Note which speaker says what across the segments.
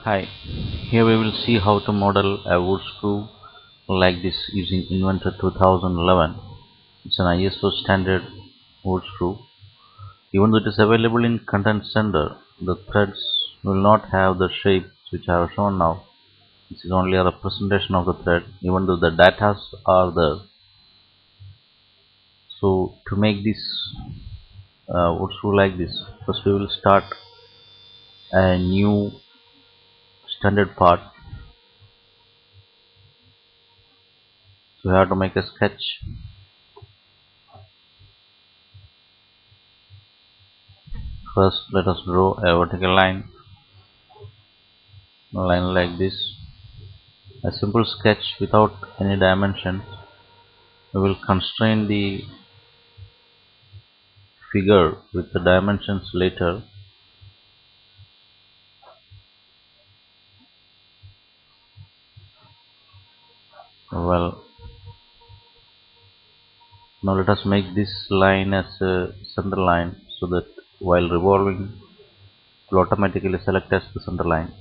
Speaker 1: Hi, here we will see how to model a wood screw like this using Inventor 2011. It's an ISO standard wood screw. Even though it is available in content center, the threads will not have the shapes which I have shown now. This is only a representation of the thread, even though the data are there. So to make this wood screw like this, first we will start a new standard part. So we have to make a sketch. First, let us draw a vertical line like this. A simple sketch without any dimensions. We will constrain the figure with the dimensions later. Well, now let us make this line as a center line so that while revolving it will automatically select as the center line.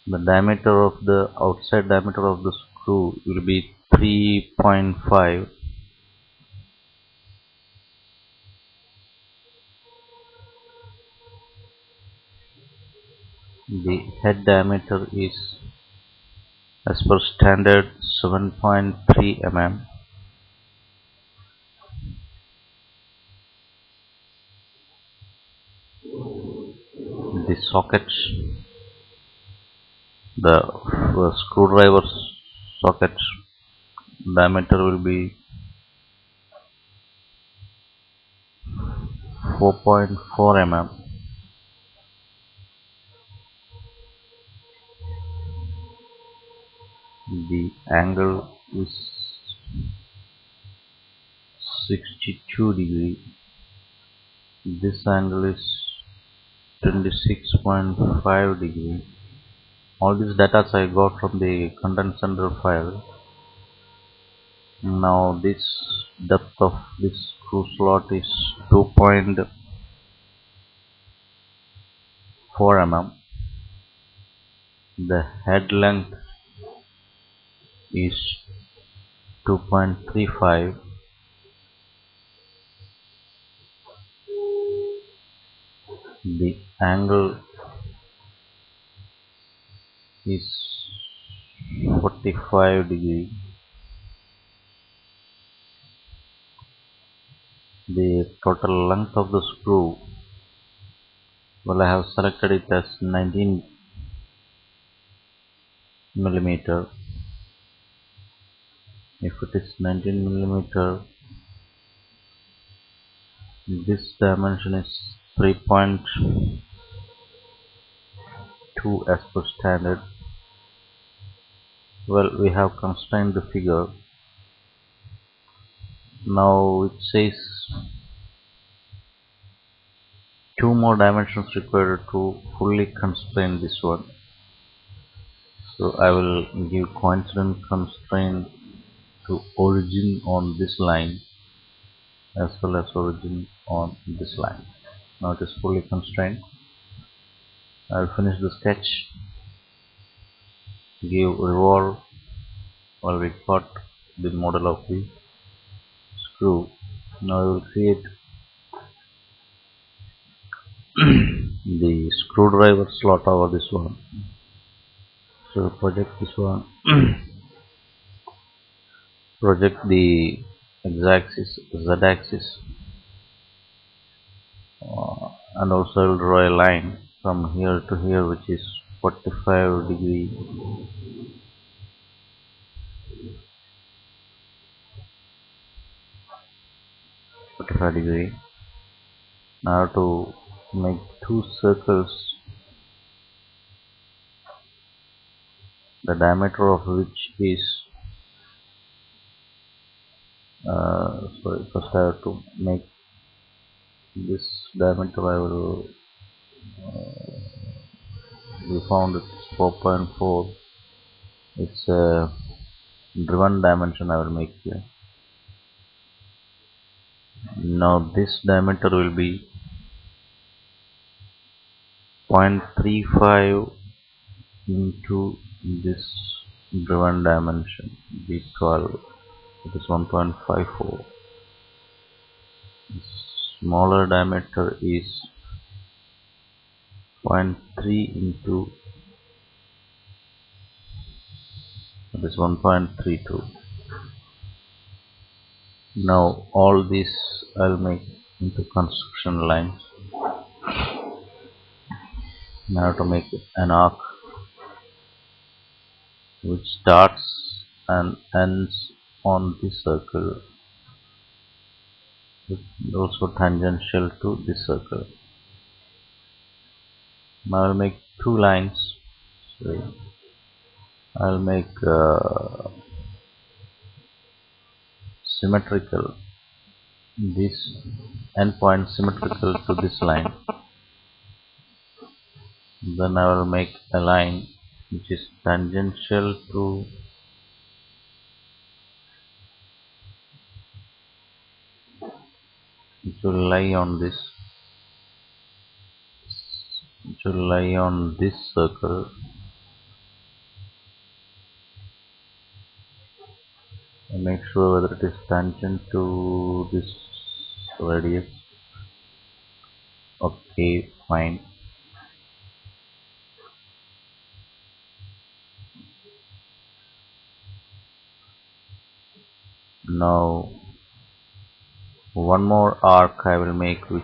Speaker 1: The diameter of the outside diameter of the screw will be 3.5. The head diameter is as per standard 7.3 mm. The sockets, the screwdriver socket diameter will be 4.4 mm. The angle is 62 degree. This angle is 26.5 degree. All these data I got from the content center file. Now this depth of this screw slot is 2.4 mm. The head length is 2.35. The angle is 45 degree. The total length of the screw, well, I have selected it as 19 millimeter. If it is 19 millimeter, this dimension is 3.2 as per standard. Well, we have constrained the figure. Now it says two more dimensions required to fully constrain this one. So I will give coincident constraint to origin on this line as well as origin on this line. Now it is fully constrained. I will finish the sketch, give revolve. Well, we got the model of the screw. Now I will create the screwdriver slot over this one. So project this one, project the x-axis, z-axis, and also I will draw a line from here to here which is 45 degree. Now to make two circles, the diameter of which is sorry, first I have to make this diameter. I will we found it's 4.4. It's a driven dimension I will make here. Now this diameter will be 0.35 into this driven dimension B12, it is 1.54. Smaller diameter is zero point 0.3 into, it is 1.32. Now all these I'll make into construction lines. Now to make an arc which starts and ends on this circle, also tangential to this circle. Now I'll make two lines. So I'll make symmetrical, this endpoint symmetrical to this line. Then I will make a line which is tangential to which will lie on this, which will lie on this circle. And make sure whether it is tangent to this radius. Okay, fine. Now one more arc I will make, which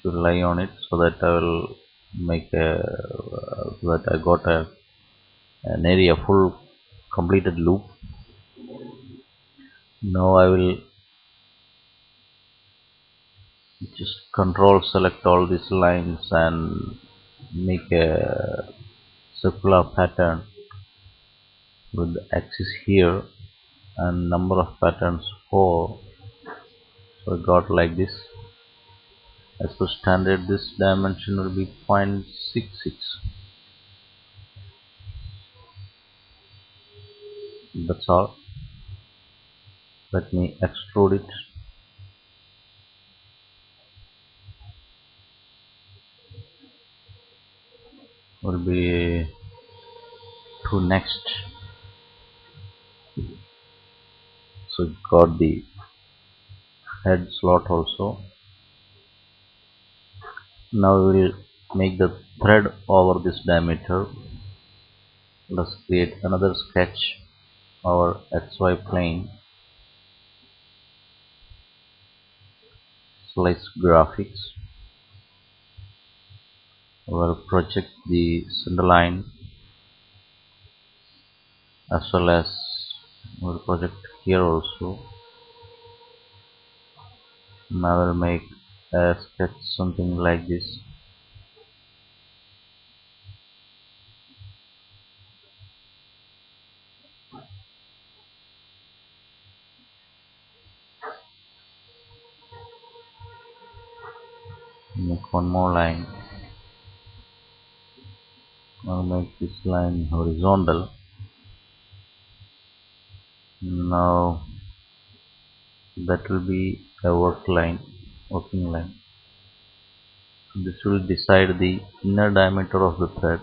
Speaker 1: will lie on it, so that I will make a so that I got an area full completed loop. Now I will just control select all these lines and make a circular pattern with the axis here and number of patterns 4. So I got like this. As per standard, this dimension will be 0.66. That's all. Let me extrude it. Will be to next. So got the head slot also. Now we will make the thread over this diameter. Let's create another sketch, our XY plane, slice graphics. We'll project the center line, as well as we'll project here also. Now we'll make a sketch something like this. Make one more line. I'll make this line horizontal. Now that will be a working line. This will decide the inner diameter of the thread.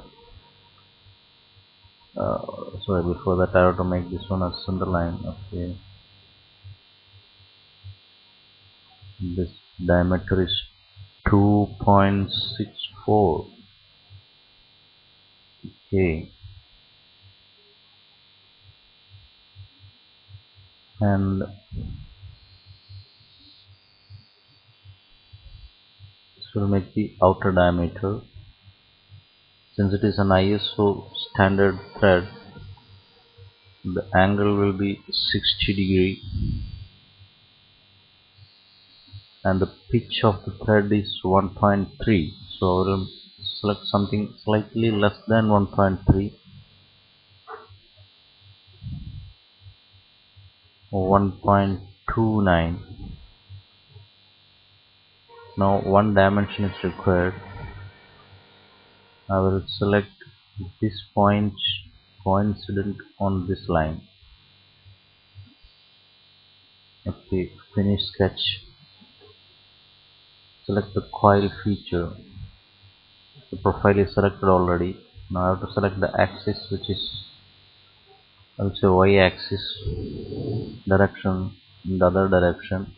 Speaker 1: Sorry, before that I have to make this one as center line. Okay, this diameter is 2.64. Okay, and this will make the outer diameter. Since it is an ISO standard thread, the angle will be 60 degree, and the pitch of the thread is 1.3. So I will select something slightly less than 1.3, 1.29. Now one dimension is required. I will select this point coincident on this line. Okay, finish sketch. select the coil feature. The profile is selected already. Now I have to select the axis, which is also y axis, direction in the other direction.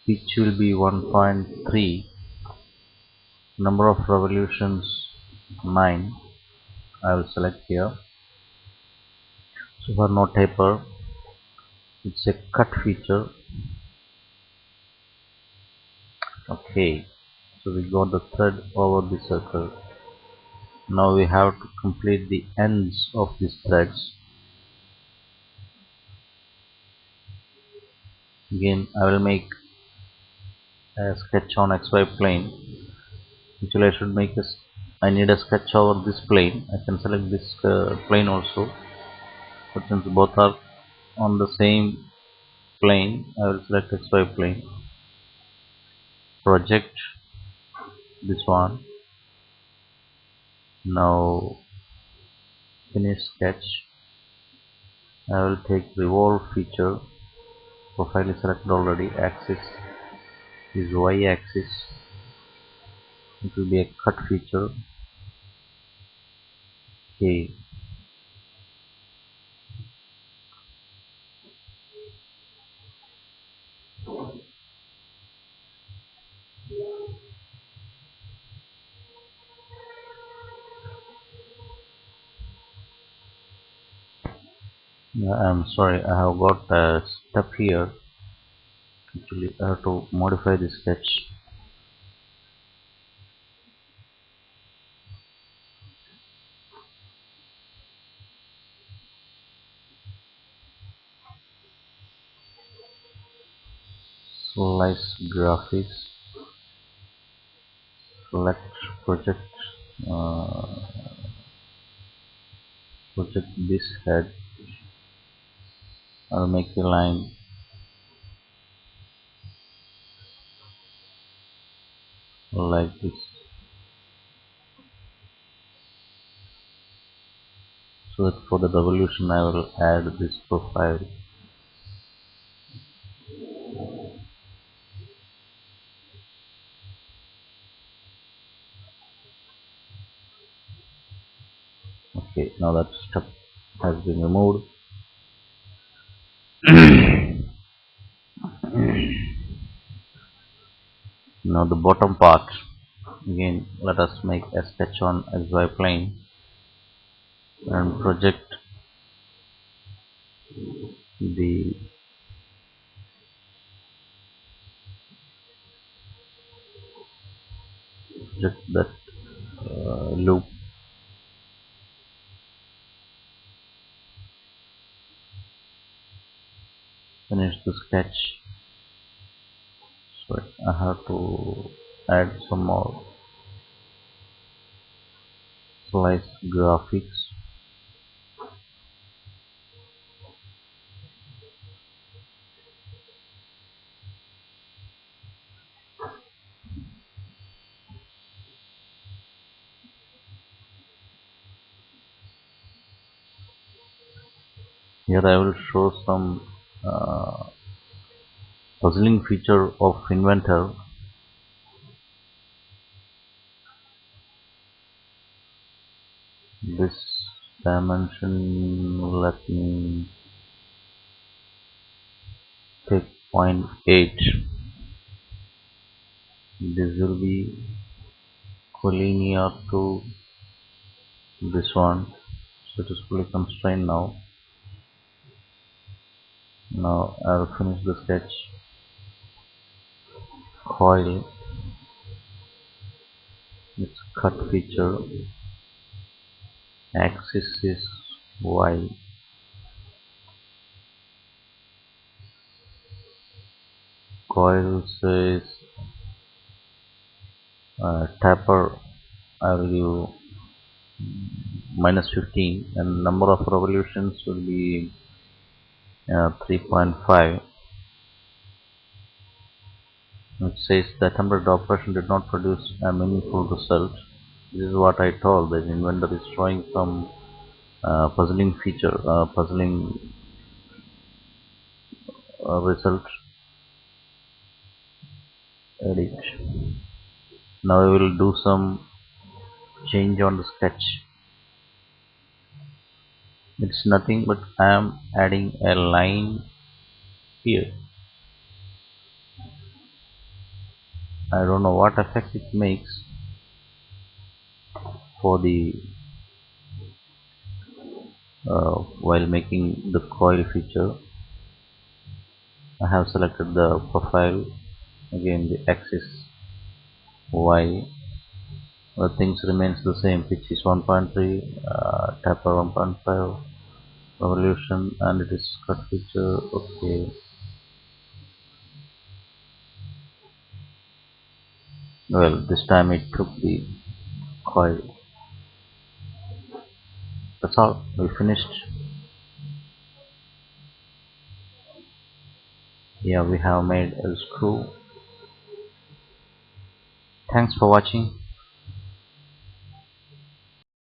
Speaker 1: Pitch will be 1.3, number of revolutions 9. I will select here. So for no taper, it's a cut feature. Okay, so we got the thread over the circle. Now we have to complete the ends of these threads. Again, I will make a sketch on XY plane. Actually, I should make this. I need a sketch over this plane. I can select this plane also, but since both are on the same plane, I will select XY plane. Project this one. Now finish sketch. I will take revolve feature. Profile is selected already. Axis is Y axis. It will be a cut feature. Okay. I'm sorry, I have got a step here. Actually, I have to modify the sketch. Slice graphics. Select project. Uh, project this head. I'll make a line like this. So that for the revolution, I will add this profile. Okay, now that step has been removed. Now the bottom part. Again, let us make a sketch on XY plane and project the project that loop. Finish the sketch. So I have to add some more slice graphics. Here I will show some puzzling feature of Inventor. This dimension, let me take 0.8. This will be collinear to this one, so it is fully constrained now. Now I will finish the sketch. Coil, its cut feature, axis is Y, coil says taper, I will give -15, and number of revolutions will be 3.5. It says the attempted operation did not produce a meaningful result. This is what I told. The inventor is showing some puzzling feature, puzzling result. edit. Now we will do some change on the sketch. It's nothing but I am adding a line here. I don't know what effect it makes for the while making the coil feature. I have selected the profile, again the axis Y. The things remains the same. Pitch is 1.3, taper 1.5, revolution, and it is cut feature. Okay. Well, this time it took the coil. That's all. We finished. Yeah, we have made a screw. Thanks for watching.